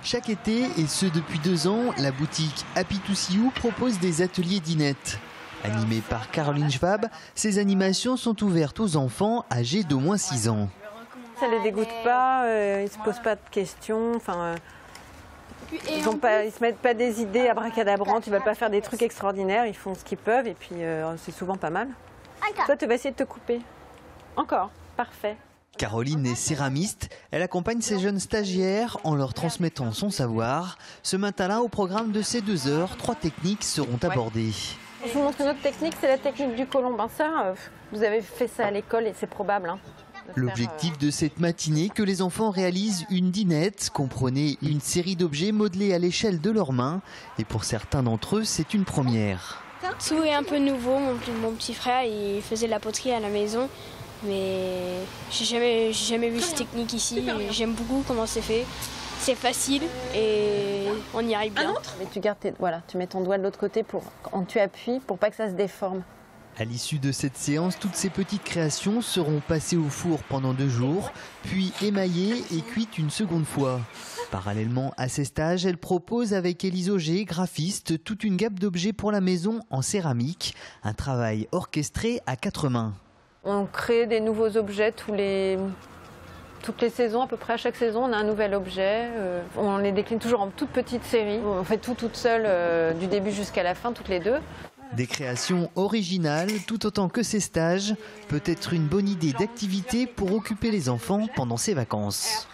Chaque été, et ce depuis 2 ans, la boutique Happy to See You propose des ateliers d'inettes. Animée par Caroline Schwab, ces animations sont ouvertes aux enfants âgés d'au moins 6 ans. Ça les dégoûte pas, ils ne se posent pas de questions. Ils ne se mettent pas des idées abracadabrantes, ils ne veulent pas faire des trucs extraordinaires, ils font ce qu'ils peuvent et puis c'est souvent pas mal. Toi, tu vas essayer de te couper. Encore, parfait. Caroline est céramiste, elle accompagne ses jeunes stagiaires en leur transmettant son savoir. Ce matin-là, au programme de ces 2 heures, 3 techniques seront abordées. Je vous montre une autre technique, c'est la technique du colombin. Ça, vous avez fait ça à l'école et c'est probable. L'objectif de cette matinée, que les enfants réalisent une dinette, comprenez une série d'objets modelés à l'échelle de leurs mains. Et pour certains d'entre eux, c'est une première. Tout est un peu nouveau. Mon petit frère, il faisait de la poterie à la maison. Mais j'ai jamais vu cette technique ici. J'aime beaucoup comment c'est fait. C'est facile et on y arrive bien. Mais tu gardes tu mets ton doigt de l'autre côté quand tu appuies pour pas que ça se déforme. À l'issue de cette séance, toutes ces petites créations seront passées au four pendant 2 jours, puis émaillées et cuites une seconde fois. Parallèlement à ces stages, elle propose avec Élise Auger, graphiste, toute une gamme d'objets pour la maison en céramique. Un travail orchestré à 4 mains. On crée des nouveaux objets toutes les saisons, à peu près à chaque saison, on a un nouvel objet. On les décline toujours en toute petite série. On fait tout toute seule, du début jusqu'à la fin, toutes les 2. Des créations originales, tout autant que ces stages, peut être une bonne idée d'activité pour occuper les enfants pendant ces vacances.